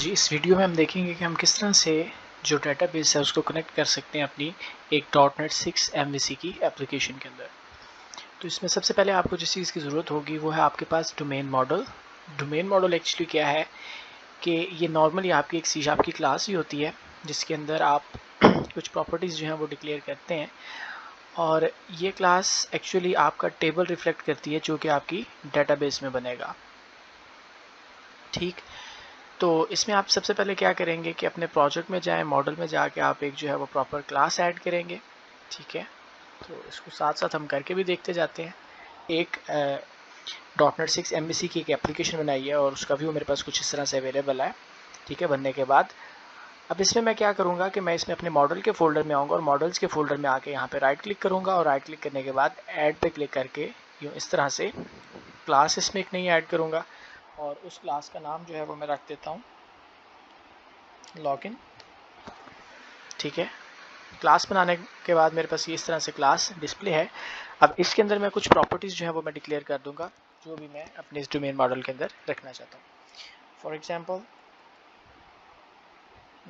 जी, इस वीडियो में हम देखेंगे कि हम किस तरह से जो डेटाबेस है उसको कनेक्ट कर सकते हैं अपनी एक .NET 6 MVC की एप्लीकेशन के अंदर। तो इसमें सबसे पहले आपको जिस चीज़ की ज़रूरत होगी वो है आपके पास domain model. Domain model actually क्या है कि ये नॉर्मली आपकी एक C# की क्लास ही होती है जिसके अंदर आप कुछ प्रॉपर्टीज़ जो हैं वो डिक्लेयर करते हैं और ये क्लास एक्चुअली आपका टेबल रिफ्लेक्ट करती है जो कि आपकी डेटाबेस में बनेगा। ठीक, तो इसमें आप सबसे पहले क्या करेंगे कि अपने प्रोजेक्ट में जाएं, मॉडल में जाके आप एक जो है वो प्रॉपर क्लास ऐड करेंगे। ठीक है, तो इसको साथ साथ हम करके भी देखते जाते हैं। एक .NET 6 MVC की एक एप्लीकेशन बनाई है और उसका व्यू मेरे पास कुछ इस तरह से अवेलेबल है। ठीक है, बनने के बाद अब इसमें मैं क्या करूँगा कि मैं इसमें अपने मॉडल के फोल्डर में आऊँगा और मॉडल्स के फोल्डर में आके यहाँ पे राइट क्लिक करूँगा और राइट क्लिक करने के बाद ऐड पे क्लिक करके यूँ इस तरह से क्लास इसमें एक नई ऐड करूँगा और उस क्लास का नाम जो है वो मैं रख देता हूँ लॉगिन। ठीक है, क्लास बनाने के बाद मेरे पास ये इस तरह से क्लास डिस्प्ले है। अब इसके अंदर मैं कुछ प्रॉपर्टीज़ जो है वो मैं डिक्लेयर कर दूंगा जो भी मैं अपने इस डोमेन मॉडल के अंदर रखना चाहता हूँ। फॉर एग्जांपल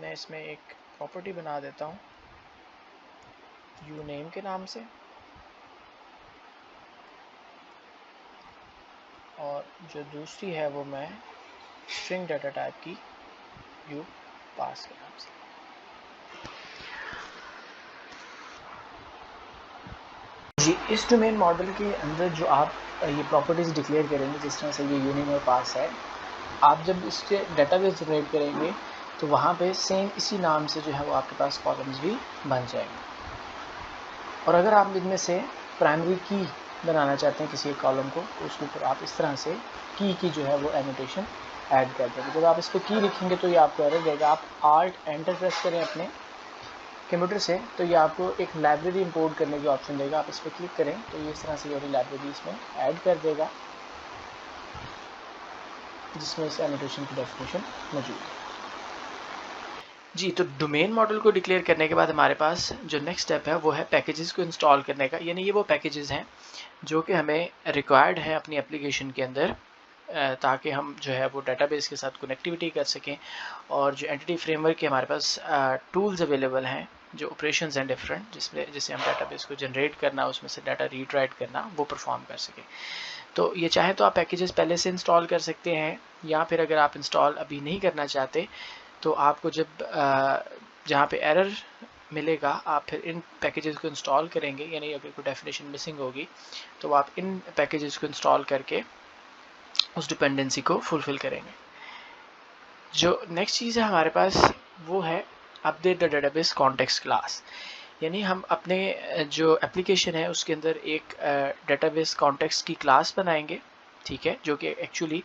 मैं इसमें एक प्रॉपर्टी बना देता हूँ यू नेम के नाम से और जो दूसरी है वो मैं स्ट्रिंग डाटा टाइप की यू पास के नाम से। जी, इस डोमेन मॉडल के अंदर जो आप ये प्रॉपर्टीज़ डिक्लेयर करेंगे जिस तरह से ये यूनियन और पास है, आप जब इसके डेटाबेस जनरेट करेंगे तो वहाँ पे सेम इसी नाम से जो है वो आपके पास कॉलम्स भी बन जाएंगे। और अगर आप इनमें से प्राइमरी की बनाना चाहते हैं किसी एक कॉलम को तो उसके ऊपर आप इस तरह से की जो है वो एनोटेशन ऐड कर देंगे। जब आप इस पर की लिखेंगे तो ये आपको एरर देगा। आप आल्ट एंटर प्रेस करें अपने कंप्यूटर से तो ये आपको एक लाइब्रेरी इंपोर्ट करने की ऑप्शन देगा। आप इस पर क्लिक करें तो ये इस तरह से ये लाइब्रेरी इसमें ऐड कर देगा जिसमें इस एनोटेशन की डेफिनेशन मौजूद है। जी, तो डोमेन मॉडल को डिक्लेयर करने के बाद हमारे पास जो नेक्स्ट स्टेप है वो है पैकेजेस को इंस्टॉल करने का। यानी ये वो पैकेजेस हैं जो कि हमें रिक्वायर्ड है अपनी एप्लीकेशन के अंदर ताकि हम जो है वो डेटाबेस के साथ कनेक्टिविटी कर सकें और जो एंटिटी फ्रेमवर्क के हमारे पास टूल्स अवेलेबल हैं जो ऑपरेशंस हैं डिफरेंट जिससे हम डेटाबेस को जनरेट करना उसमें से डाटा रीड राइट करना वो परफॉर्म कर सकें। तो ये चाहे तो आप पैकेजेस पहले से इंस्टॉल कर सकते हैं या फिर अगर आप इंस्टॉल अभी नहीं करना चाहते तो आपको जब जहाँ पे एरर मिलेगा आप फिर इन पैकेजेस को इंस्टॉल करेंगे। यानी अगर कोई डेफिनेशन मिसिंग होगी तो आप इन पैकेजेस को इंस्टॉल करके उस डिपेंडेंसी को फुलफिल करेंगे। जो नेक्स्ट चीज़ है हमारे पास वो है update the database context class. यानी हम अपने जो एप्लीकेशन है उसके अंदर एक डेटाबेस कॉन्टेक्स्ट की क्लास बनाएंगे। ठीक है, जो कि एक्चुअली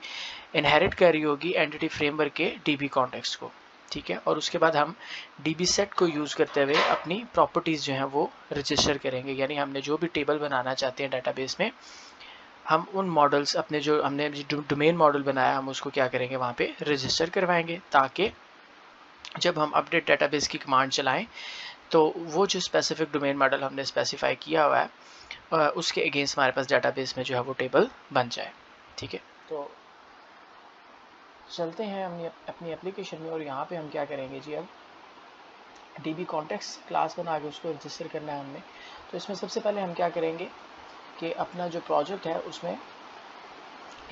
इनहेरिट कर रही होगी एंटिटी फ्रेमवर्क के डीबी कॉन्टेक्स्ट को। ठीक है, और उसके बाद हम डीबी सेट को यूज़ करते हुए अपनी प्रॉपर्टीज़ जो हैं वो रजिस्टर करेंगे। यानी हमने जो भी टेबल बनाना चाहते हैं डेटाबेस में हम उन मॉडल्स अपने जो हमने डोमेन मॉडल बनाया हम उसको क्या करेंगे वहाँ पे रजिस्टर करवाएंगे ताकि जब हम अपडेट डेटाबेस की कमांड चलाएं तो वो जो स्पेसिफिक डोमेन मॉडल हमने स्पेसिफाई किया हुआ है उसके अगेंस्ट हमारे पास डेटाबेस में जो है वो टेबल बन जाए। ठीक है, तो चलते हैं अपनी एप्लीकेशन में और यहाँ पे हम क्या करेंगे जी, अब डीबी कॉन्टेक्स्ट क्लास बना के उसको रजिस्टर करना है हमने। तो इसमें सबसे पहले हम क्या करेंगे कि अपना जो प्रोजेक्ट है उसमें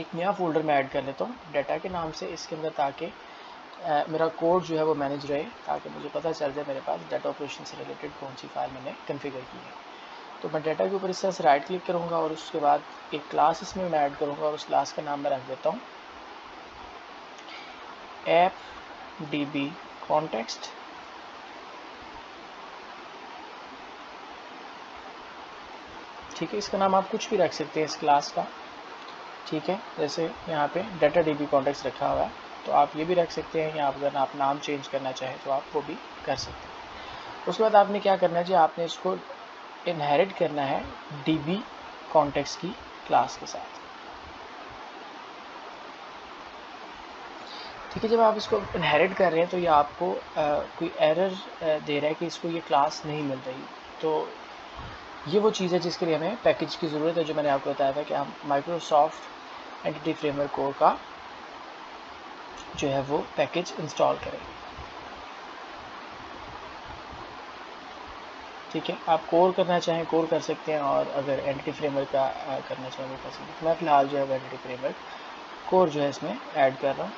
एक नया फोल्डर में ऐड कर लेता हूँ डाटा के नाम से इसके अंदर ताकि मेरा कोड जो है वो मैनेज रहे ताकि मुझे पता चल जाए मेरे पास डाटा ऑपरेशन से रिलेटेड कौन सी फाइल मैंने कॉन्फ़िगर की है। तो मैं डाटा के ऊपर इस तरह से राइट क्लिक करूँगा और उसके बाद एक क्लास इसमें मैं ऐड करूँगा और उस क्लास का नाम मैं रख देता हूँ ऐप डीबी कॉन्टेक्स्ट। ठीक है, इसका नाम आप कुछ भी रख सकते हैं इस क्लास का। ठीक है, जैसे यहाँ पे डाटा डीबी कॉन्टेक्स्ट रखा हुआ है तो आप ये भी रख सकते हैं या अगर आप नाम चेंज करना चाहें तो आप वो भी कर सकते हैं। उसके बाद आपने क्या करना है जी, आपने इसको इनहेरिट करना है डीबी कॉन्टेक्स्ट की क्लास के साथ। ठीक है, जब आप इसको इनहेरिट कर रहे हैं तो ये आपको कोई एरर दे रहा है कि इसको ये क्लास नहीं मिल रही। तो ये वो चीज़ है जिसके लिए हमें पैकेज की ज़रूरत है जो मैंने आपको बताया था कि हम माइक्रोसॉफ्ट एंटिटी फ्रेमवर्क कोर का जो है वो पैकेज इंस्टॉल करेंगे। ठीक है, आप कोर करना चाहें कोर कर सकते हैं, और अगर एंटिटी फ्रेमवर्क का करना चाहें वो कर सकते हैं। मैं फ़िलहाल जो है एंटिटी फ्रेमवर्क कोर जो है इसमें ऐड कर रहा हूँ।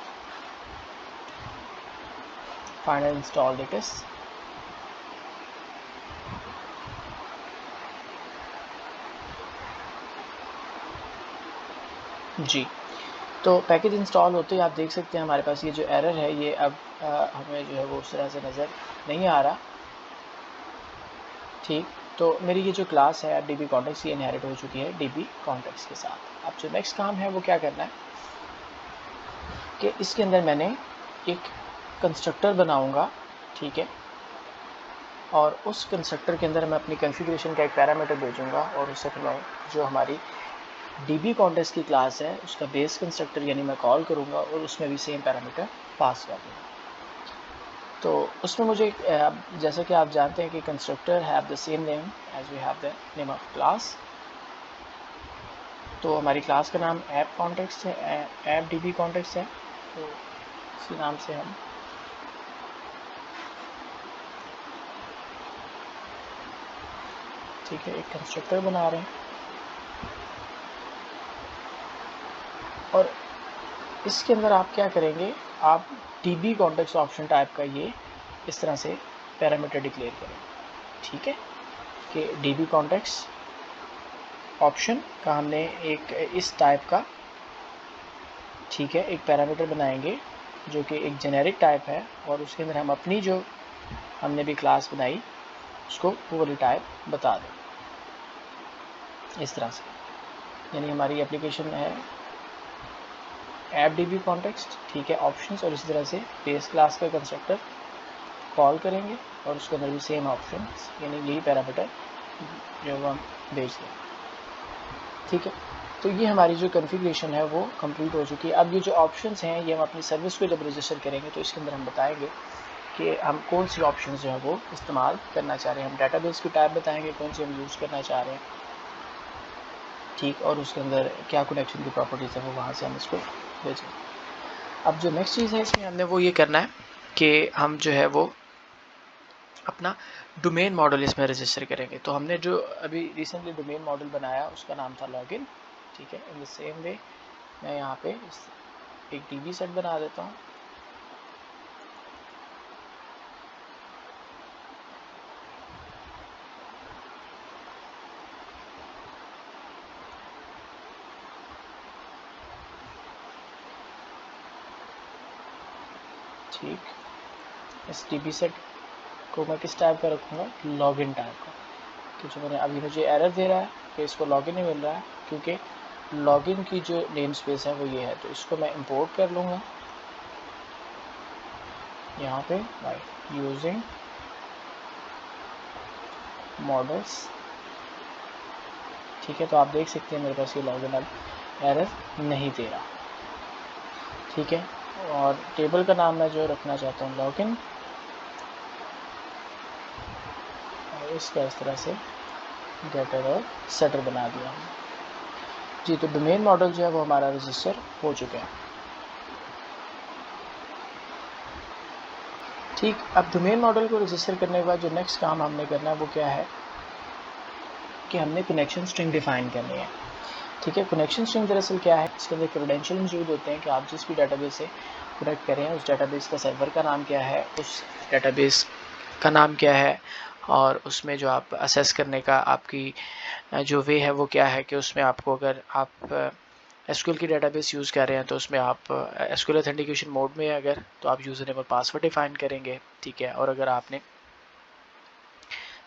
Final install this. जी, तो पैकेज इंस्टॉल होते ही आप देख सकते हैं हमारे पास ये जो एरर है ये अब हमें जो है वो उस तरह से नज़र नहीं आ रहा। ठीक, तो मेरी ये जो क्लास है DB कॉन्टेक्स्ट ये इनहेरिट हो चुकी है DB कॉन्टेक्स्ट के साथ। अब जो नेक्स्ट काम है वो क्या करना है कि इसके अंदर मैंने एक कंस्ट्रक्टर बनाऊंगा। ठीक है, और उस कंस्ट्रक्टर के अंदर मैं अपनी कॉन्फ़िगरेशन का एक पैरामीटर भेजूंगा, और उससे फिर मैं जो हमारी DB कॉन्टेक्स्ट की क्लास है उसका बेस कंस्ट्रक्टर यानी मैं कॉल करूंगा, और उसमें भी सेम पैरामीटर पास कर दूँगा। तो उसमें मुझे जैसा कि आप जानते हैं कि constructor have the same name as we have the name of class. तो हमारी क्लास का नाम ऐप कॉन्टेक्स्ट है, ऐप DB कॉन्टेक्स्ट है, तो इसी नाम से हम ठीक है एक कंस्ट्रक्टर बना रहे हैं। और इसके अंदर आप क्या करेंगे, आप DB कॉन्टेक्स्ट ऑप्शन टाइप का ये इस तरह से पैरामीटर डिक्लेयर करेंगे। ठीक है, कि DB कॉन्टेक्स्ट ऑप्शन का हमने एक इस टाइप का ठीक है एक पैरामीटर बनाएंगे जो कि एक जेनेरिक टाइप है, और उसके अंदर हम अपनी जो हमने भी क्लास बनाई उसको वो वाली टाइप बता दें इस तरह से। यानी हमारी एप्लीकेशन है ऐप DB कॉन्टेक्स्ट, ठीक है, ऑप्शंस, और इसी तरह से बेस क्लास का कंस्ट्रक्टर कॉल करेंगे, और उसके अंदर भी सेम ऑप्शंस यानी यही पैरामीटर जो हम भेज दें। ठीक है, तो ये हमारी जो कॉन्फ़िगरेशन है वो कंप्लीट हो चुकी है। अब ये जो ऑप्शंस हैं ये हम अपनी सर्विस को जब रजिस्टर करेंगे तो इसके अंदर हम बताएंगे कि हम कौन सी ऑप्शंस जो है वो इस्तेमाल करना चाह रहे हैं। हम डाटाबेस की टाइप बताएंगे कौन सी हम यूज़ करना चाह रहे हैं। ठीक, और उसके अंदर क्या कनेक्शन की प्रॉपर्टीज़ है वो वहाँ से हम इसको भेजें। अब जो नेक्स्ट चीज़ है इसमें हमने वो ये करना है कि हम जो है वो अपना डोमेन मॉडल इसमें रजिस्टर करेंगे। तो हमने जो अभी रिसेंटली डोमेन मॉडल बनाया उसका नाम था लॉगिन। ठीक है, इन द सेम वे मैं यहाँ पे एक DB सेट बना देता हूँ। ठीक, इस DB सेट को मैं किस टाइप का रखूँगा, लॉगिन टाइप का, कि जो मैंने अभी मुझे एरर दे रहा है कि इसको लॉगिन नहीं मिल रहा है क्योंकि लॉगिन की जो नेम स्पेस है वो ये है। तो इसको मैं इंपोर्ट कर लूँगा यहाँ पे बाय यूजिंग मॉडल्स। ठीक है, तो आप देख सकते हैं मेरे पास ये लॉगिन अब एरर नहीं दे रहा। ठीक है, और टेबल का नाम मैं जो रखना चाहता हूँ लॉगिन, और इसका इस तरह से गेटर और सेटर बना दिया हमने। जी, तो डोमेन मॉडल जो है वो हमारा रजिस्टर हो चुका है। ठीक, अब डोमेन मॉडल को रजिस्टर करने के बाद जो नेक्स्ट काम हमने करना है वो क्या है कि हमने कनेक्शन स्ट्रिंग डिफाइन करनी है। ठीक है, कनेक्शन स्ट्रिंग दरअसल क्या है, इसके अंदर क्रेडेंशियल मौजूद होते हैं कि आप जिस भी डाटाबेस से कनेक्ट करें उस डाटाबेस का सर्वर का नाम क्या है, उस डाटाबेस का नाम क्या है, और उसमें जो आप असेस करने का आपकी जो वे है वो क्या है कि उसमें आपको अगर आप SQL की डाटाबेस यूज़ कर रहे हैं तो उसमें आप SQL ऑथेंटिकेशन मोड में अगर तो आप यूज़र नेम और पासवर्ड डिफाइन करेंगे। ठीक है, और अगर आपने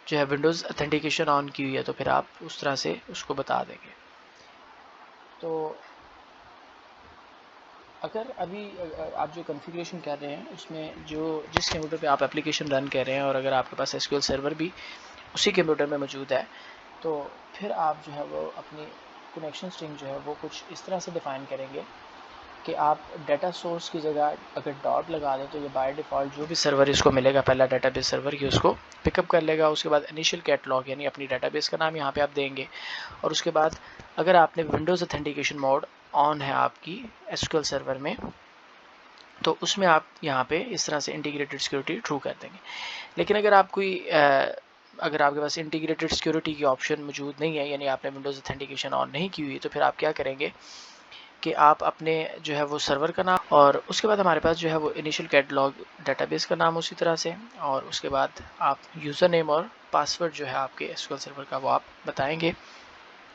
जो है विंडोज़ ऑथेंटिकेशन ऑन की हुई है तो फिर आप उस तरह से उसको बता देंगे। तो अगर अभी आप जो कॉन्फ़िगरेशन कर रहे हैं उसमें जो जिस कंप्यूटर पे आप एप्लीकेशन रन कर रहे हैं और अगर आपके पास SQL सर्वर भी उसी कंप्यूटर में मौजूद है तो फिर आप जो है वो अपनी कनेक्शन स्ट्रिंग जो है वो कुछ इस तरह से डिफ़ाइन करेंगे कि आप डाटा सोर्स की जगह अगर डॉट लगा दें तो ये बाय डिफ़ॉल्ट जो भी सर्वर इसको मिलेगा पहला डाटाबेस सर्वर की उसको पिकअप कर लेगा। उसके बाद इनिशियल कैटलॉग यानी अपनी डाटाबेस का नाम यहाँ पे आप देंगे, और उसके बाद अगर आपने विंडोज़ ऑथेंटिकेशन मोड ऑन है आपकी SQL सर्वर में तो उसमें आप यहाँ पे इस तरह से इंटीग्रेटेड सिक्योरिटी ट्रू कर देंगे। लेकिन अगर आप कोई अगर आपके पास इंटीग्रेटेड सिक्योरिटी की ऑप्शन मौजूद नहीं है, यानी आपने विंडोज़ ऑथेंटिकेशन ऑन नहीं की हुई, तो फिर आप क्या करेंगे कि आप अपने जो है वो सर्वर का नाम, और उसके बाद हमारे पास जो है वो इनिशियल कैटलॉग डेटाबेस का नाम उसी तरह से, और उसके बाद आप यूज़र नेम और पासवर्ड जो है आपके एसक्यूएल सर्वर का वो आप बताएंगे।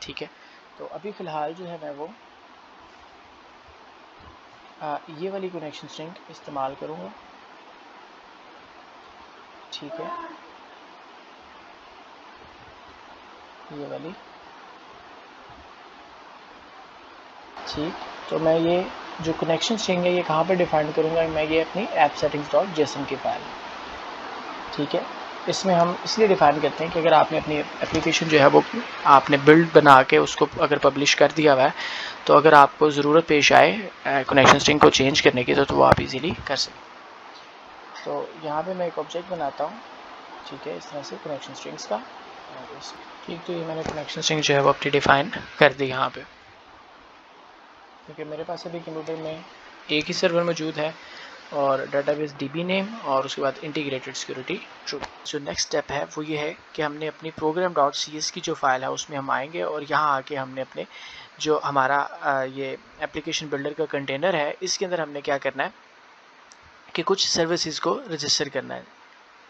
ठीक है, तो अभी फ़िलहाल जो है मैं वो ये वाली कनेक्शन स्ट्रिंग इस्तेमाल करूँगा। ठीक है, ये वाली। ठीक, तो मैं ये जो कनेक्शन स्ट्रिंग है ये कहाँ पर डिफाइन करूँगा, मैं ये अपनी ऐप सेटिंग्स डॉट जेसन की फाइल। ठीक है, इसमें हम इसलिए डिफाइन करते हैं कि अगर आपने अपनी एप्लीकेशन जो है वो आपने बिल्ड बना के उसको अगर पब्लिश कर दिया हुआ है, तो अगर आपको ज़रूरत पेश आए कनेक्शन स्ट्रिंग को चेंज करने की, तो वो आप इजीली कर सकें। तो यहाँ पे मैं एक ऑब्जेक्ट बनाता हूँ। ठीक है, इस तरह से कनेक्शन स्ट्रिंग्स का। ठीक, तो ये मैंने कनेक्शन स्ट्रिंग जो है वो अपनी डिफ़ाइन कर दी यहाँ पे, क्योंकि मेरे पास अभी कंप्यूटर में एक ही सर्वर मौजूद है और डेटाबेस डीबी नेम और उसके बाद इंटीग्रेटेड सिक्योरिटी ट्रू। जो नेक्स्ट स्टेप है वो ये है कि हमने अपनी program.cs की जो फाइल है उसमें हम आएंगे, और यहाँ आके हमने अपने जो हमारा ये एप्लीकेशन बिल्डर का कंटेनर है, इसके अंदर हमने क्या करना है कि कुछ सर्विसेज को रजिस्टर करना है।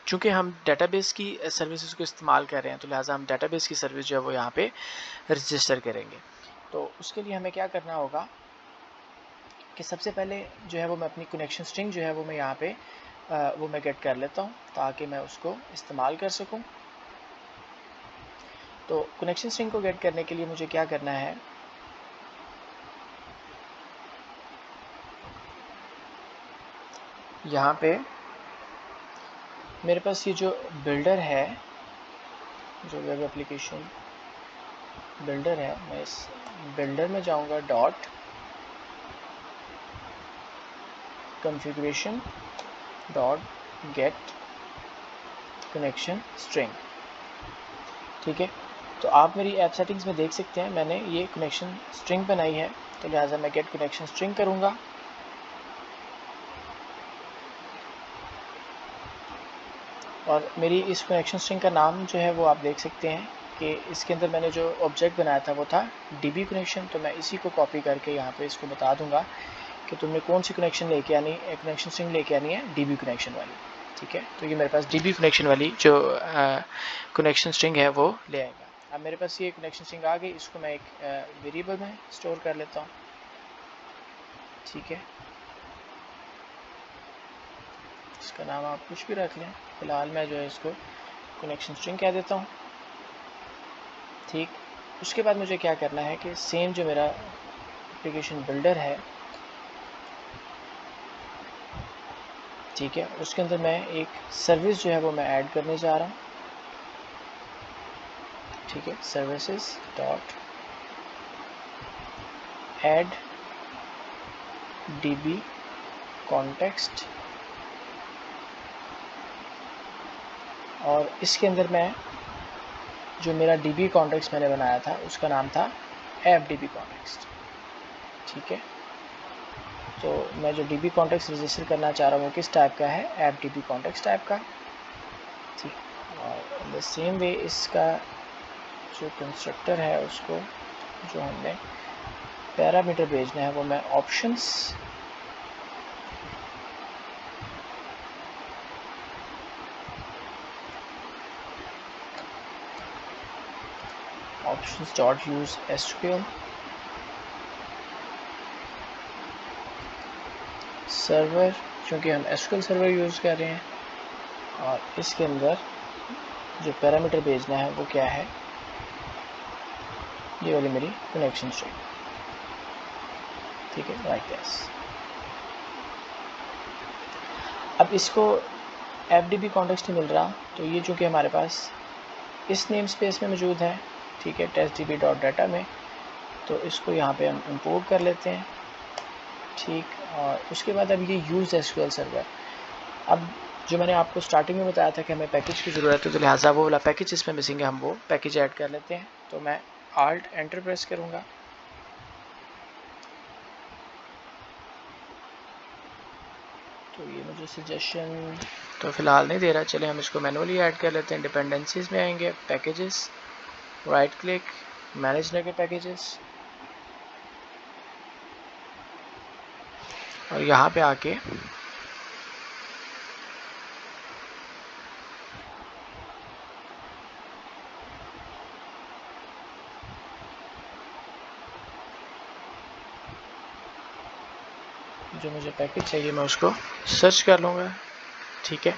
चूँकि हम डेटाबेस की सर्विसेज को इस्तेमाल कर रहे हैं, तो लिहाजा हम डेटाबेस की सर्विस जो है वो यहाँ पे रजिस्टर करेंगे। तो उसके लिए हमें क्या करना होगा कि सबसे पहले जो है वो मैं अपनी कनेक्शन स्ट्रिंग जो है वो मैं यहाँ पे वो मैं गेट कर लेता हूँ ताकि मैं उसको इस्तेमाल कर सकूँ। तो कनेक्शन स्ट्रिंग को गेट करने के लिए मुझे क्या करना है, यहाँ पे मेरे पास ये जो बिल्डर है, जो वेब एप्लीकेशन बिल्डर है, मैं इस बिल्डर में जाऊँगा dot configuration dot get connection string. ठीक है, तो आप मेरी ऐप सेटिंग्स में देख सकते हैं मैंने ये कनेक्शन स्ट्रिंग बनाई है, तो लिहाजा मैं गेट कनेक्शन स्ट्रिंग करूँगा। और मेरी इस कनेक्शन स्ट्रिंग का नाम जो है वो आप देख सकते हैं कि इसके अंदर मैंने जो ऑब्जेक्ट बनाया था वो था डीबी कनेक्शन। तो मैं इसी को कॉपी करके यहाँ पे इसको बता दूंगा कि तुमने कौन सी कनेक्शन लेके आनी है, कनेक्शन स्ट्रिंग लेके आनी है डीबी कनेक्शन वाली। ठीक है, तो ये मेरे पास डीबी कनेक्शन वाली जो कनेक्शन स्ट्रिंग है वो ले आएगा। अब मेरे पास ये कनेक्शन स्ट्रिंग आ गई, इसको मैं एक वेरिएबल में स्टोर कर लेता हूँ। ठीक है, इसका नाम आप कुछ भी रख लें, फ़िलहाल मैं जो है इसको कनेक्शन स्ट्रिंग कह देता हूँ। ठीक, उसके बाद मुझे क्या करना है कि सेम जो मेरा एप्लीकेशन बिल्डर है, ठीक है, उसके अंदर मैं एक सर्विस जो है वो मैं ऐड करने जा रहा हूँ। ठीक है, services dot add dB context, और इसके अंदर मैं जो मेरा डीबी कॉन्टेक्स्ट मैंने बनाया था उसका नाम था ऐप डीबी कॉन्टेक्स्ट। ठीक है, तो मैं जो डीबी कॉन्टेक्स्ट रजिस्टर करना चाह रहा हूँ किस टाइप का है, ऐप डीबी कॉन्टेक्स्ट टाइप का। ठीक, और इन द सेम वे इसका जो कंस्ट्रक्टर है उसको जो हमने पैरामीटर भेजना है वो मैं options dot use SQL server, क्योंकि हम एसक्यूएल सर्वर यूज़ कर रहे हैं, और इसके अंदर जो पैरामीटर भेजना है वो क्या है, ये वाली मेरी कनेक्शन स्ट्रिंग। ठीक है, लाइक दिस। अब इसको ऐप डीबी कॉन्टेक्स्ट नहीं मिल रहा, तो ये चूँकि हमारे पास इस नेम स्पेस में मौजूद है, ठीक है, टेस्ट डीबी डॉट डाटा में, तो इसको यहाँ पे हम इंपोर्ट कर लेते हैं। ठीक, और उसके बाद अब ये यूज़ एसक्यूएल सर्वर, अब जो मैंने आपको स्टार्टिंग में बताया था कि हमें पैकेज की ज़रूरत है, तो लिहाजा वो वाला पैकेज इसमें मिसिंग है, हम वो पैकेज ऐड कर लेते हैं। तो मैं आल्ट एंटर प्रेस करूँगा। सजेशन तो फ़िलहाल नहीं दे रहा, चले हम इसको मैनुअली ऐड कर लेते हैं। डिपेंडेंसीज में आएंगे, packages, right click, manage nugget packages, और यहाँ पे आके जो मुझे पैकेज चाहिए मैं उसको सर्च कर लूँगा। ठीक है,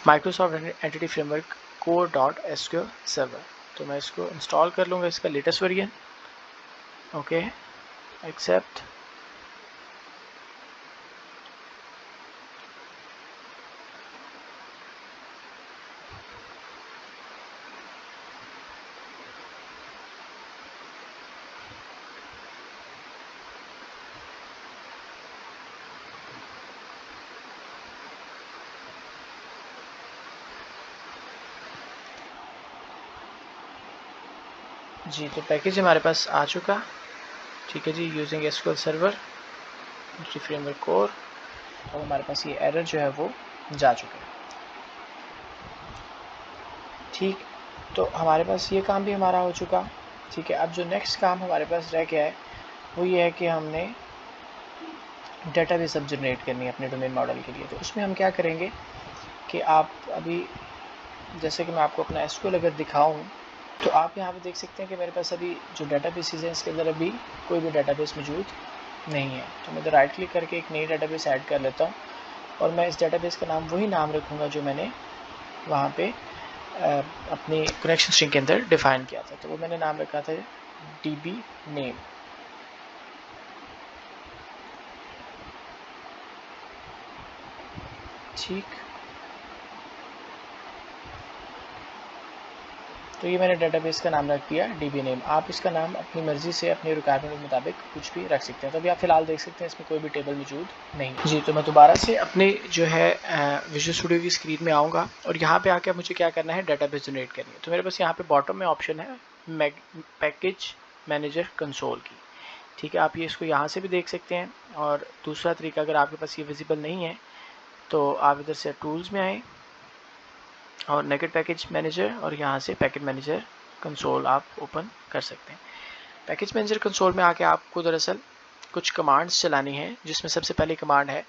Microsoft entity framework core.sql server, तो मैं इसको इंस्टॉल कर लूँगा, इसका लेटेस्ट वर्जन। Okay, accept. जी, तो पैकेज हमारे पास आ चुका। ठीक है जी, using SQL server entity framework core, और हमारे पास ये एरर जो है वो जा चुका है। ठीक, तो हमारे पास ये काम भी हमारा हो चुका। ठीक है, अब जो नेक्स्ट काम हमारे पास रह गया है वो ये है कि हमने डेटाबेस अब जनरेट करनी है अपने डोमेन मॉडल के लिए। तो उसमें हम क्या करेंगे कि आप अभी, जैसे कि मैं आपको अपना एसक्यूएल अगर दिखाऊं, तो आप यहाँ पे देख सकते हैं कि मेरे पास अभी जो डेटाबेसेस हैं इसके अंदर अभी कोई भी डेटाबेस मौजूद नहीं है। तो मैं इधर राइट क्लिक करके एक नई डेटाबेस ऐड कर लेता हूँ, और मैं इस डेटाबेस का नाम वही नाम रखूँगा जो मैंने वहाँ पे अपनी कनेक्शन स्ट्रिंग के अंदर डिफ़ाइन किया था। तो वो मैंने नाम रखा था db name। ठीक, तो ये मैंने डेटाबेस का नाम रख दिया db name। आप इसका नाम अपनी मर्ज़ी से अपनी रिक्वायरमेंट के मुताबिक कुछ भी रख सकते हैं। तो अभी आप फ़िलहाल देख सकते हैं इसमें कोई भी टेबल मौजूद नहीं। जी, तो मैं दोबारा से अपने जो है विजुअल स्टूडियो की स्क्रीन में आऊँगा, और यहाँ पे आके मुझे क्या करना है, डेटाबेस जनरेट करनी है। तो मेरे पास यहाँ पे बॉटम में ऑप्शन है पैकेज मैनेजर कंसोल की। ठीक है, आप ये इसको यहाँ से भी देख सकते हैं, और दूसरा तरीका, अगर आपके पास ये विजिबल नहीं है तो आप इधर से टूल्स में आएँ और नेकेड पैकेज मैनेजर, और यहाँ से पैकेज मैनेजर कंसोल आप ओपन कर सकते हैं। पैकेज मैनेजर कंसोल में आके आपको दरअसल कुछ कमांड्स चलानी है, जिसमें सबसे पहली कमांड है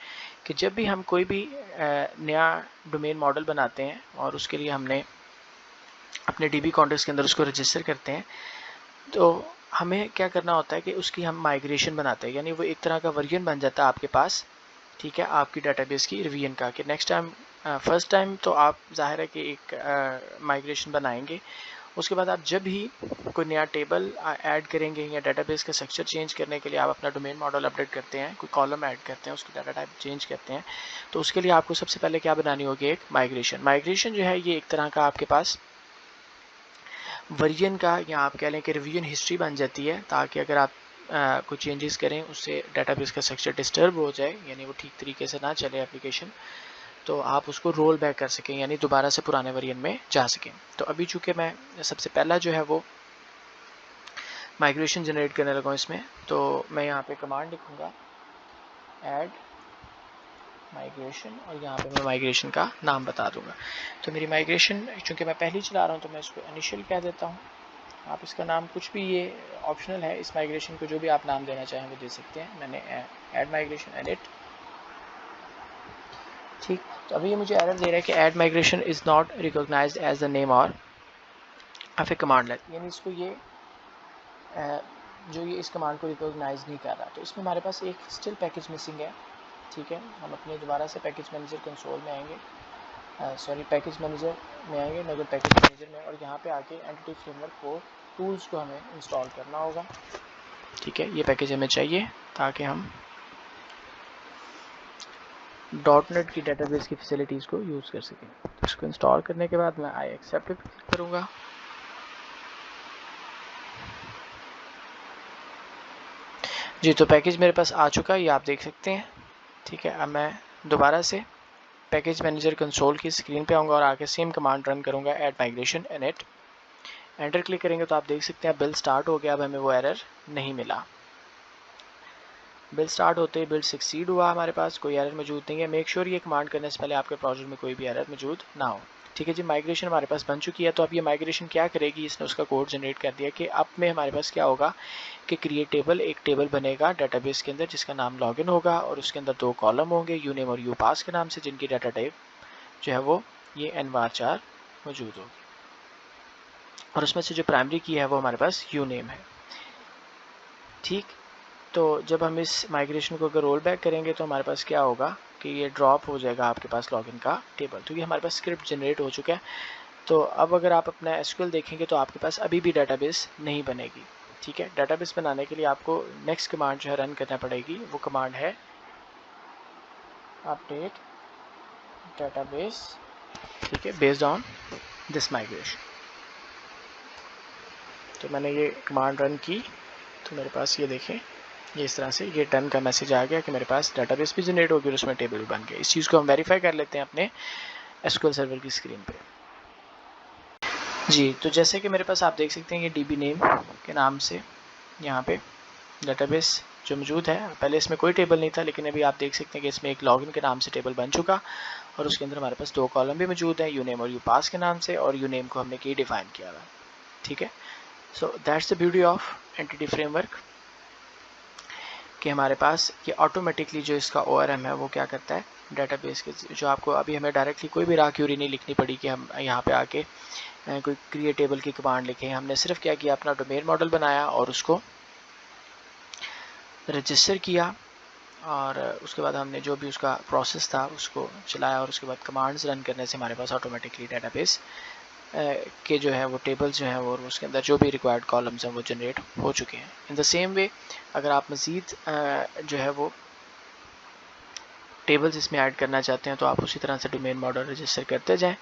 कि जब भी हम कोई भी नया डोमेन मॉडल बनाते हैं और उसके लिए हमने अपने DB कॉन्टेक्स्ट के अंदर उसको रजिस्टर करते हैं, तो हमें क्या करना होता है कि उसकी हम माइग्रेशन बनाते हैं, यानी वो एक तरह का वर्जन बन जाता है आपके पास। ठीक है, आपकी डेटाबेस की रिवीजन का, कि नेक्स्ट टाइम फर्स्ट टाइम तो आप ज़ाहिर है कि एक माइग्रेशन बनाएंगे, उसके बाद आप जब भी कोई नया टेबल ऐड करेंगे या डेटाबेस का स्ट्रक्चर चेंज करने के लिए आप अपना डोमेन मॉडल अपडेट करते हैं, कोई कॉलम ऐड करते हैं, उसकी डाटा टाइप चेंज करते हैं, तो उसके लिए आपको सबसे पहले क्या बनानी होगी, एक माइग्रेशन जो है ये एक तरह का आपके पास वर्जन का, या आप कह लें कि रिवीजन हिस्ट्री बन जाती है, ताकि अगर आप कुछ चेंजेस करें उससे डेटाबेस का स्ट्रक्चर डिस्टर्ब हो जाए, यानी वो ठीक तरीके से ना चले एप्लीकेशन, तो आप उसको रोल बैक कर सकें, यानी दोबारा से पुराने वर्जन में जा सकें। तो अभी चूँकि मैं सबसे पहला जो है वो माइग्रेशन जनरेट करने लगा हूँ इसमें, तो मैं यहाँ पे कमांड लिखूँगा ऐड माइग्रेशन, और यहाँ पे मैं माइग्रेशन का नाम बता दूँगा। तो मेरी माइग्रेशन चूँकि मैं पहले चला रहा हूँ तो मैं इसको इनिशियल कह देता हूँ। आप इसका नाम कुछ भी, ये ऑप्शनल है, इस माइग्रेशन को जो भी आप नाम देना चाहें वो दे सकते हैं। मैंने ऐड माइग्रेशन एडिट। ठीक, तो अभी ये मुझे एरर दे रहा है कि add migration is not recognised as the name और ऑफ ए कमांड लाइन, यानी इसको ये जो ये इस कमांड को रिकॉग्नाइज नहीं कर रहा। तो इसमें हमारे पास एक स्टिल पैकेज मिसिंग है। ठीक है, हम अपने दोबारा से पैकेज मैनेजर कंसोल में आएंगे, सॉरी पैकेज मैनेजर में आएंगे, नगर पैकेज मैनेजर में, और यहाँ पे आके एंटिटी फ्रेमवर्क को टूल्स को हमें इंस्टॉल करना होगा। ठीक है, ये पैकेज हमें चाहिए ताकि हम .NET की डेटाबेस की फैसिलिटीज़ को यूज़ कर सकें। तो इसको इंस्टॉल करने के बाद मैं आई एक्सेप्ट पे क्लिक करूँगा। जी, तो पैकेज मेरे पास आ चुका है, ये आप देख सकते हैं। ठीक है, अब मैं दोबारा से पैकेज मैनेजर कंसोल की स्क्रीन पे आऊँगा और आके सेम कमांड रन करूँगा, add migration init. Enter click करेंगे तो आप देख सकते हैं बिल स्टार्ट हो गया, अब हमें वो एरर नहीं मिला। बिल्ड स्टार्ट होते ही बिल्ड सक्सीड हुआ, हमारे पास कोई एरर मौजूद नहीं है। मेक श्योर ये कमांड करने से पहले आपके प्रोजेक्ट में कोई भी एरर मौजूद ना हो। ठीक है जी, माइग्रेशन हमारे पास बन चुकी है। तो अब ये माइग्रेशन क्या करेगी, इसने उसका कोड जनरेट कर दिया कि अब में हमारे पास क्या होगा कि क्रिएट टेबल, एक टेबल बनेगा डेटाबेस के अंदर जिसका नाम लॉगिन होगा और उसके अंदर 2 कॉलम होंगे यूनेम और यूपास के नाम से, जिनकी डाटा टाइप जो है वो ये nvar4 मौजूद होगी और उसमें से जो प्राइमरी की है वो हमारे पास यूनेम है। ठीक, तो जब हम इस माइग्रेशन को अगर रोल बैक करेंगे तो हमारे पास क्या होगा कि ये ड्रॉप हो जाएगा आपके पास लॉगिन का टेबल। तो ये हमारे पास स्क्रिप्ट जनरेट हो चुका है। तो अब अगर आप अपना एसक्यूएल देखेंगे तो आपके पास अभी भी डाटाबेस नहीं बनेगी। ठीक है, डाटाबेस बनाने के लिए आपको नेक्स्ट कमांड जो है रन करना पड़ेगी। वो कमांड है अपडेट डाटाबेस, ठीक है, बेस्ड ऑन दिस माइग्रेशन। तो मैंने ये कमांड रन की तो मेरे पास ये देखें, ये इस तरह से ये डन का मैसेज आ गया कि मेरे पास डाटाबेस भी जनरेट हो गई और उसमें टेबल भी बन गया। इस चीज़ को हम वेरीफाई कर लेते हैं अपने एसक्यूएल सर्वर की स्क्रीन पे। जी, तो जैसे कि मेरे पास आप देख सकते हैं ये डीबी नेम के नाम से यहाँ पे डाटाबेस जो मौजूद है, पहले इसमें कोई टेबल नहीं था लेकिन अभी आप देख सकते हैं कि इसमें एक लॉगिन के नाम से टेबल बन चुका और उसके अंदर हमारे पास 2 कॉलम भी मौजूद हैं, यूनेम और यूपास के नाम से, और यूनेम को हमने की डिफाइन किया हुआ है। ठीक है, so that's the beauty of entity framework कि हमारे पास ये ऑटोमेटिकली जो इसका ORM है वो क्या करता है, डाटाबेस के जो आपको अभी हमें डायरेक्टली कोई भी रा क्यूरी नहीं लिखनी पड़ी कि हम यहाँ पे आके कोई क्रिएट टेबल की कमांड लिखें। हमने सिर्फ क्या किया, अपना डोमेन मॉडल बनाया और उसको रजिस्टर किया और उसके बाद हमने जो भी उसका प्रोसेस था उसको चलाया और उसके बाद कमांड्स रन करने से हमारे पास ऑटोमेटिकली डाटाबेस के जो है वो टेबल्स जो हैं वो उसके अंदर जो भी रिक्वायर्ड कॉलम्स हैं वो जनरेट हो चुके हैं। इन द सेम वे अगर आप मज़ीद जो है वो टेबल्स इसमें ऐड करना चाहते हैं तो आप उसी तरह से डोमेन मॉडल रजिस्टर करते जाएं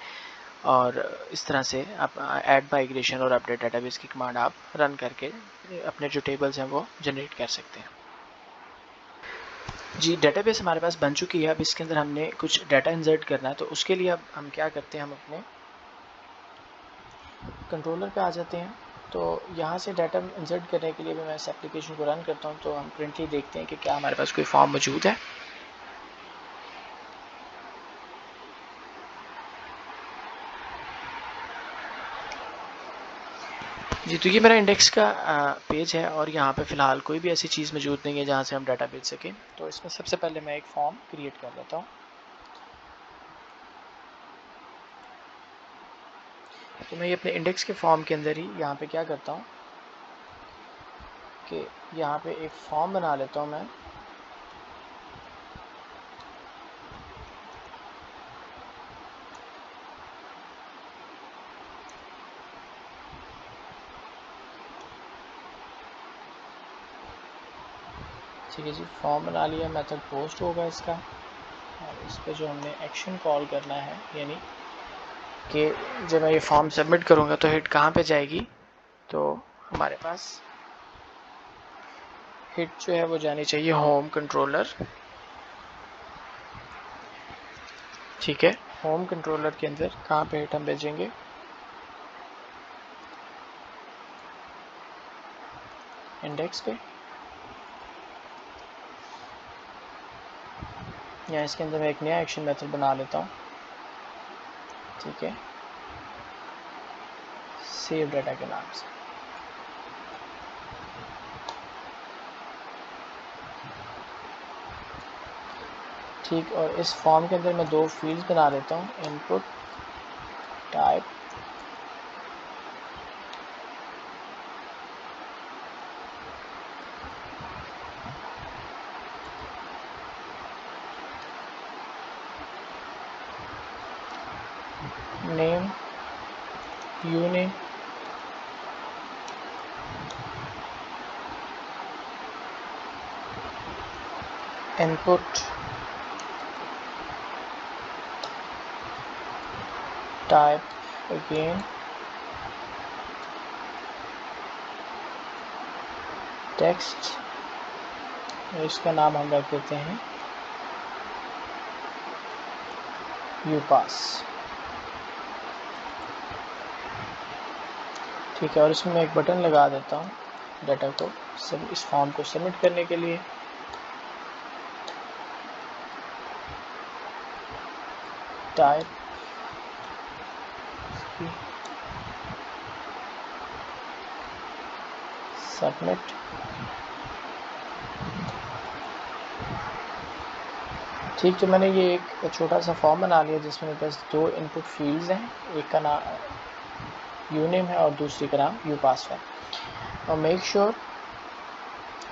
और इस तरह से आप ऐड माइग्रेशन और अपडेट डाटाबेस की कमांड आप रन करके अपने जो टेबल्स हैं वो जनरेट कर सकते हैं। जी, डेटाबेस हमारे पास बन चुकी है। अब इसके अंदर हमने कुछ डाटा इंसर्ट करना है तो उसके लिए अब हम क्या करते हैं, हम अपने कंट्रोलर पे आ जाते हैं। तो यहाँ से डाटा इंसर्ट करने के लिए भी मैं इस एप्लीकेशन को रन करता हूँ तो हम प्रिंटली देखते हैं कि क्या हमारे पास कोई फॉर्म मौजूद है। जी, तो ये मेरा इंडेक्स का पेज है और यहाँ पे फ़िलहाल कोई भी ऐसी चीज़ मौजूद नहीं है जहाँ से हम डाटा भेज सकें। तो इसमें सबसे पहले मैं एक फॉर्म क्रिएट कर लेता हूँ। तो मैं ये अपने इंडेक्स के फॉर्म के अंदर ही यहाँ पे क्या करता हूँ कि यहाँ पे एक फॉर्म बना लेता हूँ मैं। ठीक है जी, फॉर्म बना लिया, मेथड पोस्ट होगा इसका और इस पे जो हमने एक्शन कॉल करना है, यानी कि जब मैं ये फॉर्म सबमिट करूँगा तो हिट कहाँ पे जाएगी, तो हमारे पास हिट जो है वो जानी चाहिए होम कंट्रोलर। ठीक है, होम कंट्रोलर के अंदर कहाँ पे हिट हम भेजेंगे, इंडेक्स पे, या इसके अंदर मैं एक नया एक्शन मेथड बना लेता हूँ। ठीक है, सेव डाटा के नाम से। ठीक, और इस फॉर्म के अंदर मैं 2 फील्ड्स बना लेता हूँ, input type name, uname, input type again text, इसका नाम हम रख देते हैं यूपास। ठीक है, और इसमें मैं एक बटन लगा देता हूँ डाटा को सब इस फॉर्म को सबमिट करने के लिए। Type submit. ठीक, तो मैंने ये एक छोटा सा फॉर्म बना लिया जिसमें मेरे पास दो इनपुट फील्ड्स हैं, एक का नाम यूनेम है और दूसरी का नाम यूपास है। और मेक श्योर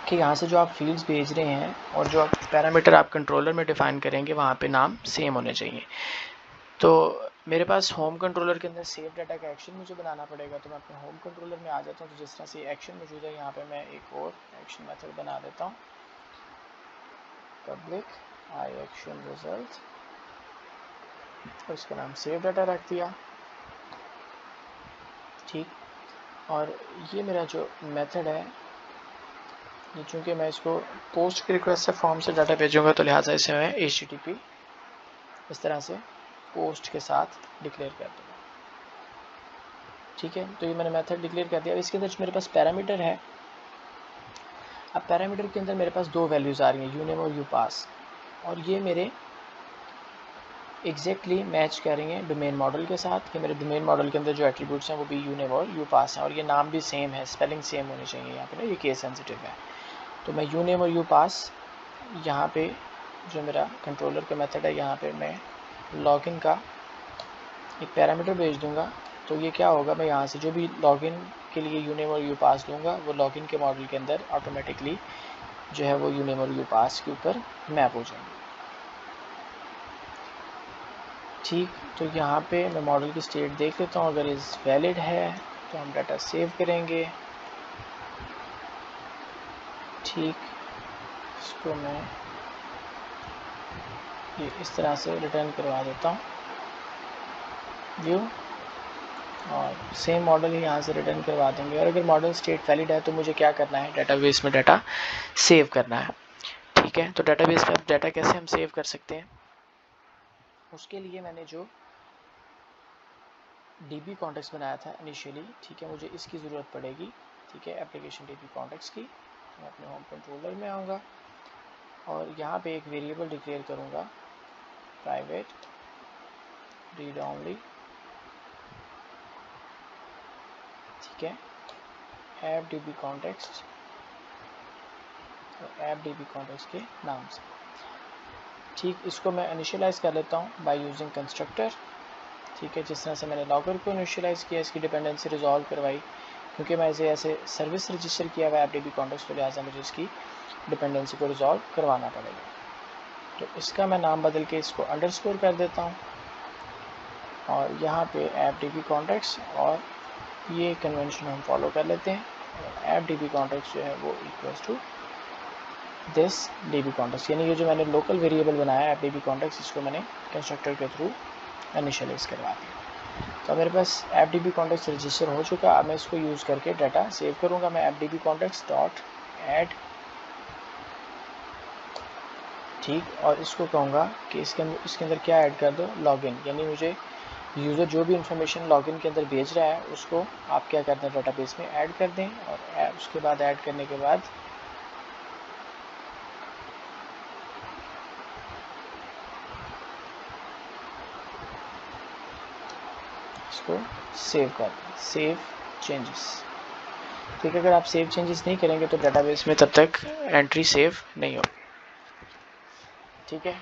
कि यहाँ से जो आप फील्ड्स भेज रहे हैं और जो आप पैरामीटर आप कंट्रोलर में डिफ़ाइन करेंगे वहाँ पे नाम सेम होने चाहिए। तो मेरे पास होम कंट्रोलर के अंदर सेव डाटा का एक्शन मुझे बनाना पड़ेगा, तो मैं अपने होम कंट्रोलर में आ जाता हूँ। तो जिस तरह से एक्शन मौजूद है यहाँ पे मैं एक और एक्शन मेथड बना देता हूँ, पब्लिक आई एक्शन रिजल्ट, और इसका नाम सेव डाटा रख दिया। ठीक, और ये मेरा जो मेथड है, ये चूँकि मैं इसको पोस्ट की रिक्वेस्ट से फॉर्म से डाटा भेजूँगा तो लिहाजा इसे मैं HTTP इस तरह से पोस्ट के साथ डिक्लेयर कर दूँगा। ठीक है, तो ये मैंने मेथड डिक्लेयर कर दिया। अब इसके अंदर जो मेरे पास पैरामीटर है, अब पैरामीटर के अंदर मेरे पास दो वैल्यूज़ आ रही हैं, यूनेम और यूपास, और ये मेरे एग्जैक्टली मैच करेंगे डोमेन मॉडल के साथ कि मेरे डोमेन मॉडल के अंदर जो एट्रीब्यूट्स हैं वो भी यूनेम और यूपास हैं, और ये नाम भी सेम है, स्पेलिंग सेम होनी चाहिए यहाँ पे ना, ये केस सेंसिटिव है। तो मैं यूनेम और यूपास यहाँ पे जो मेरा कंट्रोलर का मेथड है, यहाँ पे मैं लॉगिन का एक पैरामीटर भेज दूँगा। तो ये क्या होगा, मैं यहाँ से जो भी लॉगिन के लिए यूनेम और यूपास दूँगा वो लॉगिन के मॉडल के अंदर ऑटोमेटिकली जो है वो यूनेम और यूपास के ऊपर मैप हो जाएंगे। ठीक, तो यहाँ पे मैं मॉडल की स्टेट देख लेता हूँ, अगर इस वैलिड है तो हम डाटा सेव करेंगे। ठीक, इसको मैं ये इस तरह से रिटर्न करवा देता हूँ व्यू, और सेम मॉडल ही यहाँ से रिटर्न करवा देंगे। और अगर मॉडल स्टेट वैलिड है तो मुझे क्या करना है, डेटाबेस में डाटा सेव करना है। ठीक है, तो डेटाबेस में डाटा कैसे हम सेव कर सकते हैं, उसके लिए मैंने जो DB कॉन्टेक्स्ट बनाया था इनिशियली, ठीक है, मुझे इसकी ज़रूरत पड़ेगी। ठीक है, एप्लीकेशन DB कॉन्टेक्स्ट की। मैं अपने होम कंट्रोलर में आऊँगा और यहाँ पे एक वेरिएबल डिक्लेयर करूँगा, प्राइवेट रीड ओनली। ठीक है, ऐप DB कॉन्टेक्स्ट, और ऐप DB कॉन्टेक्स्ट के नाम से। ठीक, इसको मैं इनिशियलाइज़ कर लेता हूँ बाय यूजिंग कंस्ट्रक्टर। ठीक है, जिस तरह से मैंने लॉगर को इनिशियलाइज़ किया, इसकी डिपेंडेंसी रिजॉल्व करवाई, क्योंकि मैं इसे ऐसे सर्विस रजिस्टर किया हुआ है ऐप DB कॉन्टेक्स्ट, तो लिहाजा मुझे इसकी डिपेंडेंसी को रिजॉल्व करवाना पड़ेगा। तो इसका मैं नाम बदल के इसको अंडरस्कोर कर देता हूँ, और यहाँ पे ऐप DB कॉन्टेक्स्ट, और ये कन्वेंशन हम फॉलो कर लेते हैं, ऐप DB कॉन्टेक्स्ट जो है वो equals to this DB context, यानी ये जो मैंने लोकल वेरिएबल बनाया है ऐप DB कॉन्टेक्स्ट, इसको मैंने कंस्ट्रक्टर के थ्रू इनिशियलाइज़ करवा दिया। तो मेरे पास ऐप DB कॉन्टेक्स्ट रजिस्टर हो चुका। अब मैं इसको यूज़ करके डाटा सेव करूँगा। मैं app DB context dot add, ठीक, और इसको कहूँगा कि इसके अंदर क्या ऐड कर दो, लॉगिन, यानी मुझे यूज़र जो भी इंफॉर्मेशन लॉगिन के अंदर भेज रहा है उसको आप क्या कर दें, डाटाबेस में ऐड कर दें। और उसके बाद ऐड करने के बाद इसको सेव कर दें, सेव चेंजेस। ठीक है, अगर आप सेव चेंजेस नहीं करेंगे तो डाटाबेस में तब तक एंट्री सेव नहीं होगी। ठीक है,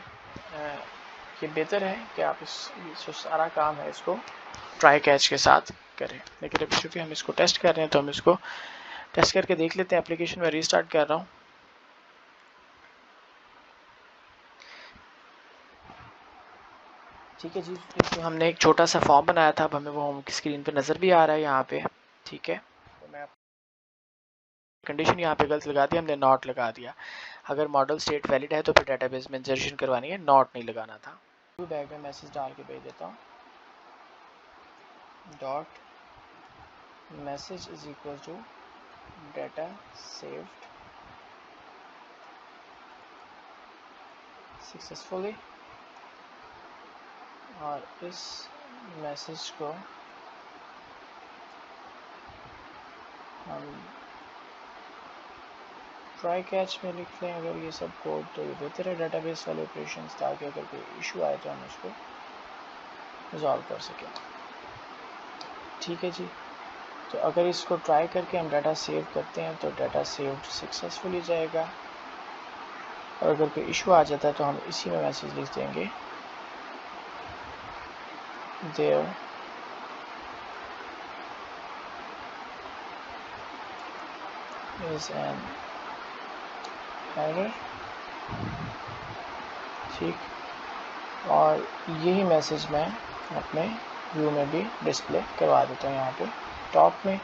ये बेहतर है कि आप जो सारा काम है इसको ट्राई कैच के साथ करें। लेकिन अभी चूँकि हम इसको टेस्ट कर रहे हैं तो हम इसको टेस्ट करके देख लेते हैं। एप्लीकेशन में रीस्टार्ट कर रहा हूँ। ठीक है जी, तो हमने एक छोटा सा फॉर्म बनाया था, अब हमें वो होम की स्क्रीन पे नज़र भी आ रहा है यहाँ पे। ठीक है, तो मैं कंडीशन यहाँ पे गलत लगा दिया, हमने नॉट लगा दिया। अगर मॉडल स्टेट वैलिड है तो फिर डाटाबेस में इंसर्शन करवानी है, नॉट नहीं लगाना था। बैग में मैसेज डाल के भेज देता हूँ, dot message is equal to data saved successfully, और इस मैसेज को हम ट्राई कैच में लिख लें अगर ये सब कोड, तो ये बेहतर है डाटाबेस वाले ऑपरेशंस, ताकि अगर कोई इशू आए तो हम उसको रिजॉल्व कर सकें। ठीक है जी, तो अगर इसको ट्राई करके हम डाटा सेव करते हैं तो डाटा सेव सक्सेसफुली जाएगा, और अगर कोई इशू आ जाता है तो हम इसी में मैसेज लिख देंगे देयर इज एन एरर। ठीक, और यही मैसेज मैं अपने व्यू में भी डिस्प्ले करवा देता हूँ। यहाँ पे टॉप में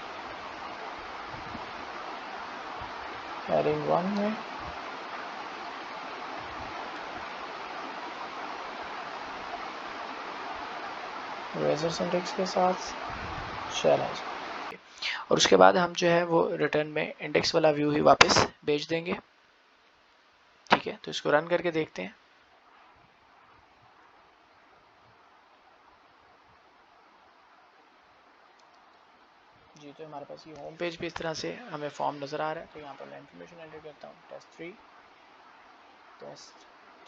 हेडिंग 1 में रेजर सिंटेक्स के साथ चैलेंज, और उसके बाद हम जो है वो रिटर्न में इंडेक्स वाला व्यू ही वापस भेज देंगे। ठीक है, तो इसको रन करके देखते हैं। जी, तो हमारे पास ये होम पेज भी इस तरह से हमें फॉर्म नज़र आ रहा है। तो यहाँ पर मैं इंफॉर्मेशन एंटर करता हूँ, टेस्ट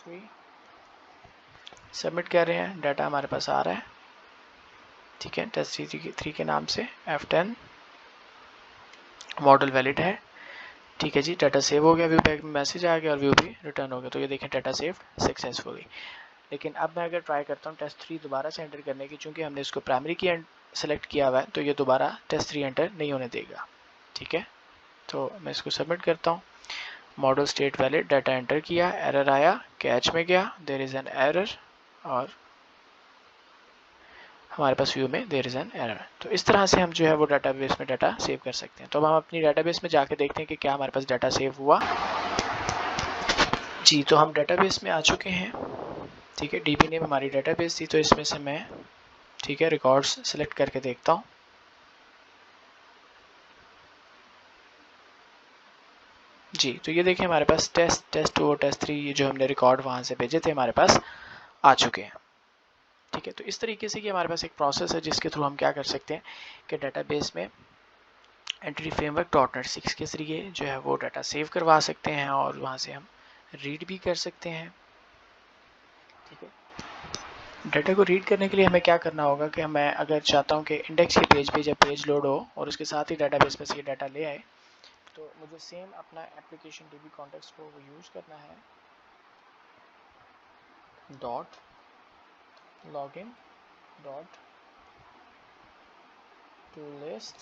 3 सबमिट कर रहे हैं, डाटा हमारे पास आ रहा है। ठीक है, टेस्ट 3 के नाम से F10 मॉडल वैलिड है। ठीक है जी, डाटा सेव हो गया, व्यू बैक में मैसेज आ गया और व्यू भी रिटर्न हो गया। तो ये देखें डाटा सेव सक्सेसफुली। लेकिन अब मैं अगर ट्राई करता हूँ टेस्ट 3 दोबारा से एंटर करने की, चूँकि हमने इसको प्राइमरी की सेलेक्ट किया हुआ है, तो ये दोबारा टेस्ट 3 एंटर नहीं होने देगा। ठीक है, तो मैं इसको सबमिट करता हूँ। Model state valid, data enter किया, एरर आया, कैच में गया, देयर इज़ एन एरर, और हमारे पास व्यू में देयर इज़ एन एरर। तो इस तरह से हम जो है वो डाटाबेस में डाटा सेव कर सकते हैं। तो अब हम अपनी डाटाबेस में जाके देखते हैं कि क्या हमारे पास डाटा सेव हुआ। जी, तो हम डाटाबेस में आ चुके हैं। ठीक है, डीबी नेम हमारी डाटाबेस थी, तो इसमें से मैं ठीक है रिकॉर्ड्स सेलेक्ट करके देखता हूँ। जी, तो ये देखिए हमारे पास टेस्ट 2 और टेस्ट 3 ये जो हमने रिकॉर्ड वहाँ से भेजे थे हमारे पास आ चुके हैं। ठीक है, तो इस तरीके से कि हमारे पास एक प्रोसेस है जिसके थ्रू हम क्या कर सकते हैं कि डाटाबेस में एंटिटी फ्रेमवर्क .NET 6 के जरिए जो है वो डाटा सेव करवा सकते हैं और वहाँ से हम रीड भी कर सकते हैं। ठीक है, डाटा को रीड करने के लिए हमें क्या करना होगा कि मैं अगर चाहता हूँ कि इंडेक्स के पेज पे जब पेज लोड हो और उसके साथ ही डाटाबेस में से ये डाटा ले आए, तो मुझे सेम अपना एप्लीकेशन DB कॉन्टेक्स्ट को यूज़ करना है, .login .to list।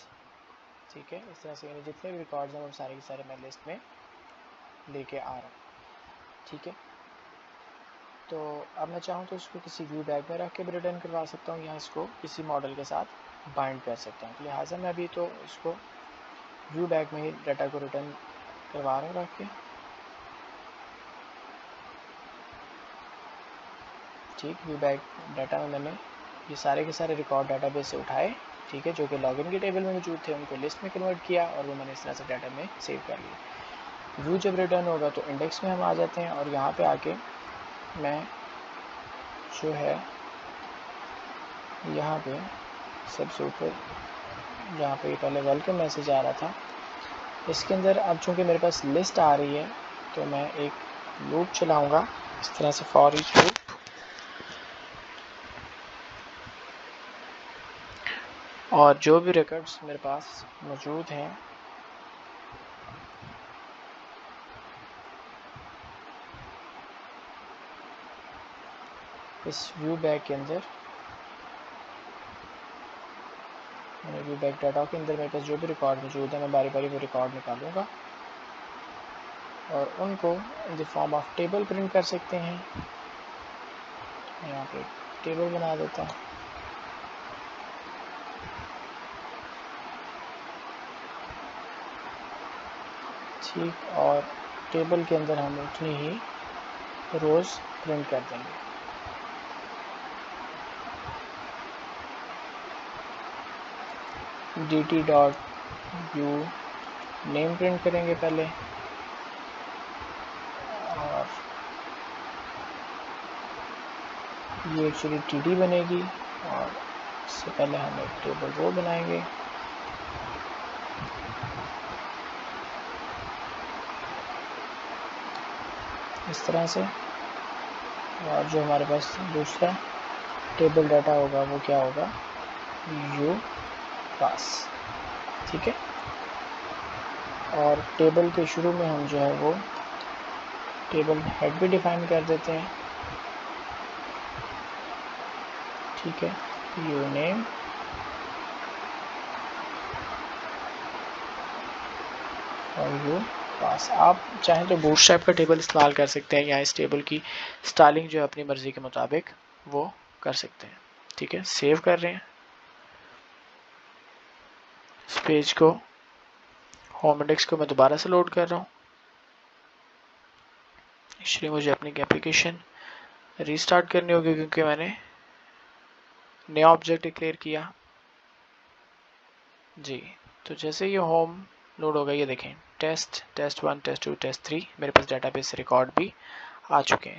ठीक है, इस तरह से जितने भी रिकॉर्ड्स हैं वो सारे के सारे मैं लिस्ट में लेके आ रहा हूँ। ठीक है, तो अब मैं चाहूँ तो इसको किसी व्यू बैग में रख के भी रिटर्न करवा सकता हूँ या इसको किसी मॉडल के साथ बाइंड कर सकता हूँ। तो लिहाजा मैं अभी तो इसको व्यू बैग में ही डाटा को रिटर्न करवा रहा हूँ रख के। ठीक, व्यू बैग डाटा में मैंने ये सारे के सारे रिकॉर्ड डाटाबेस से उठाए, ठीक है, जो कि लॉगिन के टेबल में मौजूद थे, उनको लिस्ट में कन्वर्ट किया और वो मैंने इस तरह से डाटा में सेव कर लिया। व्यू जब रिटर्न होगा तो इंडेक्स में हम आ जाते हैं और यहाँ पे आके मैं जो है यहाँ पे सबसे ऊपर जहाँ पे पहले वेलकम मैसेज आ रहा था, इसके अंदर अब चूँकि मेरे पास लिस्ट आ रही है तो मैं एक लूप चलाऊँगा इस तरह से, फॉर ईच लूप, और जो भी रिकॉर्ड्स मेरे पास मौजूद हैं इस व्यू बैग के अंदर, व्यू बैग डाटा के अंदर मेरे पास जो भी रिकॉर्ड मौजूद है मैं बारी बारी वो रिकॉर्ड निकालूंगा और उनको in the form of table print कर सकते हैं। यहाँ पे टेबल बना देता हूँ। ठीक, और टेबल के अंदर हम उतनी ही रोज़ प्रिंट कर देंगे। dt.view नेम प्रिंट करेंगे पहले, और ये एक्चुअली td बनेगी और इससे पहले हम एक टेबल रो बनाएंगे। इस तरह से, और जो हमारे पास दूसरा टेबल डाटा होगा वो क्या होगा, यू पास, ठीक है। और टेबल के शुरू में हम जो है वो टेबल हेड भी डिफाइन कर देते हैं, ठीक है, यू नेम और यू पास। आप चाहें तो बूटस्ट्रैप का टेबल इस्तेमाल कर सकते हैं या इस टेबल की स्टाइलिंग जो है अपनी मर्जी के मुताबिक वो कर सकते हैं, ठीक है। सेव कर रहे हैं इस पेज को, होम इंडेक्स को मैं दोबारा से लोड कर रहा हूँ। एक्चुअली मुझे अपनी एप्लीकेशन रीस्टार्ट करनी होगी क्योंकि मैंने नया ऑब्जेक्ट डिक्लेयर किया जी। तो जैसे ये होम लोड होगा, ये देखें टेस्ट 1 टेस्ट 2 टेस्ट 3 मेरे पास डेटाबेस रिकॉर्ड भी आ चुके हैं।